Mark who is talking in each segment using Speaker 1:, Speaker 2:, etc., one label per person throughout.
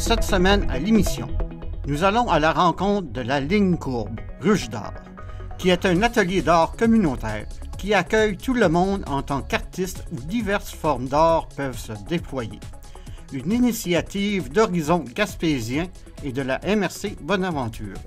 Speaker 1: Cette semaine à l'émission, nous allons à la rencontre de la Ligne Courbe, Ruche d'art, qui est un atelier d'art communautaire qui accueille tout le monde en tant qu'artiste où diverses formes d'art peuvent se déployer. Une initiative d'Horizon Gaspésien et de la MRC Bonaventure.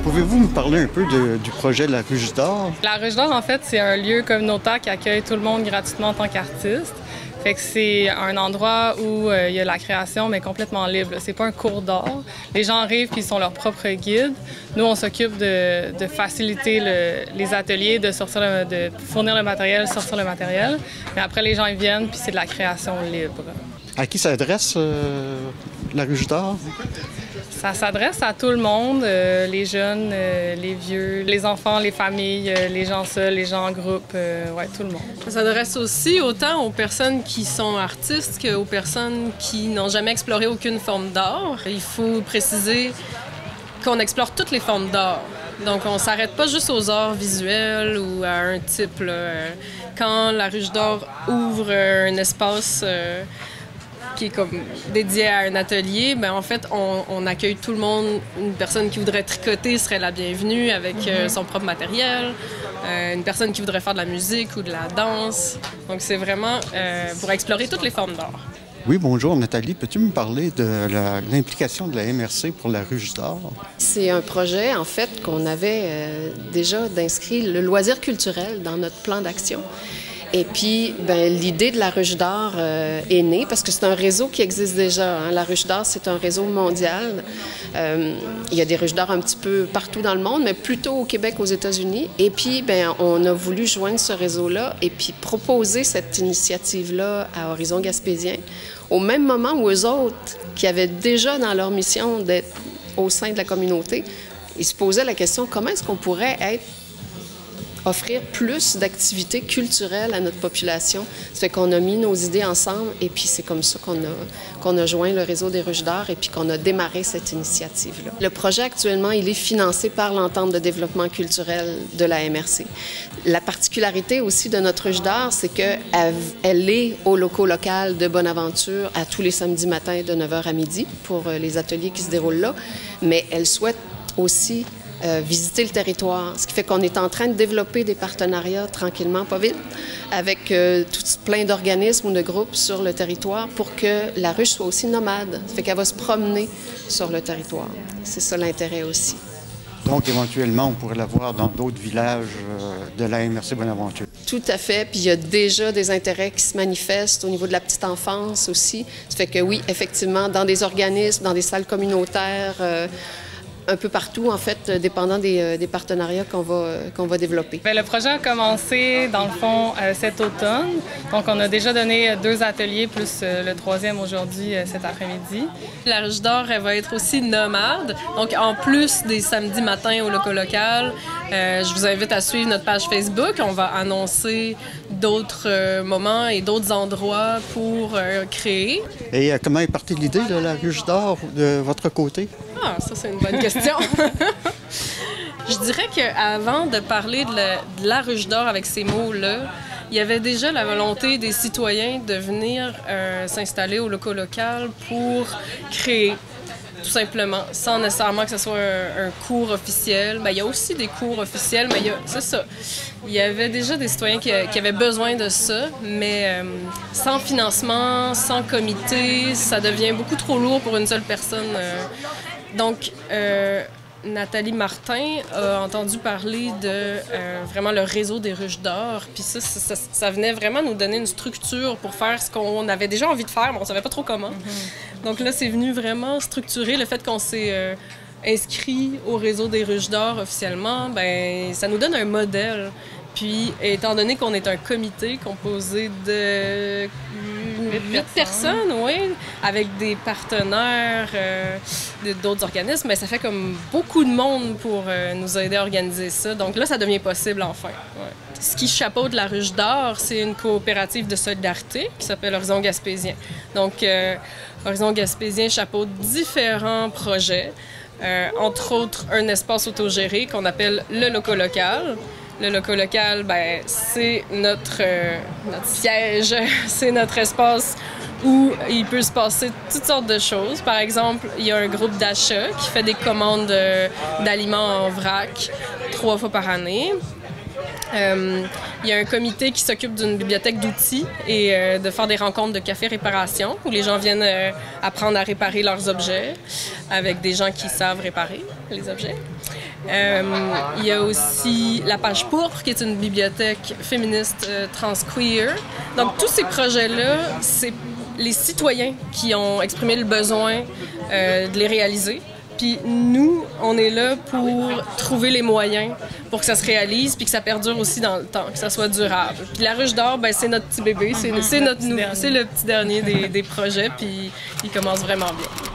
Speaker 1: Pouvez-vous me parler un peu du projet de la Ruche d'art?
Speaker 2: La Ruche d'art, en fait, c'est un lieu communautaire qui accueille tout le monde gratuitement en tant qu'artiste. Fait que c'est un endroit où il y a la création, mais complètement libre. C'est pas un cours d'art. Les gens arrivent puis ils sont leurs propres guides. Nous, on s'occupe de faciliter les ateliers, de fournir le matériel, sortir le matériel. Mais après, les gens ils viennent puis c'est de la création libre.
Speaker 1: À qui s'adresse la Ruche d'art?
Speaker 2: Ça s'adresse à tout le monde, les jeunes, les vieux, les enfants, les familles, les gens seuls, les gens en groupe, ouais, tout le monde.
Speaker 3: Ça s'adresse aussi autant aux personnes qui sont artistes qu'aux personnes qui n'ont jamais exploré aucune forme d'art. Il faut préciser qu'on explore toutes les formes d'art. Donc, on ne s'arrête pas juste aux arts visuels ou à un type. Là. Quand la Ruche d'art ouvre un espace qui est comme dédié à un atelier, bien, en fait, on accueille tout le monde. Une personne qui voudrait tricoter serait la bienvenue avec son propre matériel. Une personne qui voudrait faire de la musique ou de la danse. Donc, c'est vraiment pour explorer toutes les formes d'art.
Speaker 1: Oui, bonjour Nathalie. Peux-tu me parler de l'implication de la MRC pour la Ruche d'art?
Speaker 4: C'est un projet, en fait, qu'on avait déjà d'inscrire le loisir culturel dans notre plan d'action. Et puis, l'idée de la Ruche d'art est née parce que c'est un réseau qui existe déjà. Hein. La Ruche d'art, c'est un réseau mondial. Il y a des ruches d'art un petit peu partout dans le monde, mais plutôt au Québec, aux États-Unis. Et puis, on a voulu joindre ce réseau-là et puis proposer cette initiative-là à Horizon Gaspésien au même moment où eux autres, qui avaient déjà dans leur mission d'être au sein de la communauté, ils se posaient la question, comment est-ce qu'on pourrait offrir plus d'activités culturelles à notre population. Ça fait qu'on a mis nos idées ensemble et puis c'est comme ça qu'on a joint le réseau des Ruches d'art et puis qu'on a démarré cette initiative-là. Le projet actuellement, il est financé par l'entente de développement culturel de la MRC. La particularité aussi de notre Ruche d'art, c'est qu'elle est au locaux local de Bonaventure à tous les samedis matins de 9h à midi pour les ateliers qui se déroulent là, mais elle souhaite aussi visiter le territoire, ce qui fait qu'on est en train de développer des partenariats tranquillement, pas vite, avec plein d'organismes ou de groupes sur le territoire pour que la ruche soit aussi nomade. Ça fait qu'elle va se promener sur le territoire. C'est ça l'intérêt aussi.
Speaker 1: Donc, éventuellement, on pourrait la voir dans d'autres villages de la MRC Bonaventure.
Speaker 4: Tout à fait. Puis il y a déjà des intérêts qui se manifestent au niveau de la petite enfance aussi. Ça fait que oui, effectivement, dans des organismes, dans des salles communautaires, un peu partout, en fait, dépendant des partenariats qu'on va développer.
Speaker 2: Bien, le projet a commencé, dans le fond, cet automne. Donc, on a déjà donné 2 ateliers, plus le 3e aujourd'hui, cet après-midi.
Speaker 3: La Ruche d'art, elle va être aussi nomade. Donc, en plus des samedis matins au locaux local, je vous invite à suivre notre page Facebook. On va annoncer d'autres moments et d'autres endroits pour créer.
Speaker 1: Et comment est partie l'idée de la Ruche d'art de votre côté?
Speaker 3: Ah, ça, c'est une bonne question. Je dirais qu'avant de parler de la Ruche d'art avec ces mots-là, il y avait déjà la volonté des citoyens de venir s'installer au locaux local pour créer, tout simplement, sans nécessairement que ce soit un cours officiel. Bien, il y a aussi des cours officiels, mais c'est ça. Il y avait déjà des citoyens qui avaient besoin de ça, mais sans financement, sans comité, ça devient beaucoup trop lourd pour une seule personne. Donc, Nathalie Martin a entendu parler de vraiment le réseau des Ruches d'art. Puis ça venait vraiment nous donner une structure pour faire ce qu'on avait déjà envie de faire, mais on ne savait pas trop comment. Donc là, c'est venu vraiment structurer le fait qu'on s'est inscrit au réseau des Ruches d'art officiellement. Bien, ça nous donne un modèle. Puis, étant donné qu'on est un comité composé de 8 personnes, oui, avec des partenaires d'autres organismes, mais ça fait comme beaucoup de monde pour nous aider à organiser ça. Donc là, ça devient possible enfin. Ouais. Ce qui chapeaute la Ruche d'art, c'est une coopérative de solidarité qui s'appelle Horizon Gaspésien. Donc, Horizon Gaspésien chapeaute différents projets, entre autres un espace autogéré qu'on appelle le locaux local. Le loco local, ben, c'est notre siège, c'est notre espace où il peut se passer toutes sortes de choses. Par exemple, il y a un groupe d'achat qui fait des commandes d'aliments en vrac 3 fois par année. Il y a un comité qui s'occupe d'une bibliothèque d'outils et de faire des rencontres de café-réparation où les gens viennent apprendre à réparer leurs objets avec des gens qui savent réparer les objets. Il y a aussi la Page Pourpre, qui est une bibliothèque féministe trans-queer. Donc, tous ces projets-là, c'est les citoyens qui ont exprimé le besoin de les réaliser. Puis nous, on est là pour trouver les moyens pour que ça se réalise puis que ça perdure aussi dans le temps, que ça soit durable. Puis la Ruche d'Or, ben, c'est notre petit bébé, c'est le petit dernier des projets, puis il commence vraiment bien.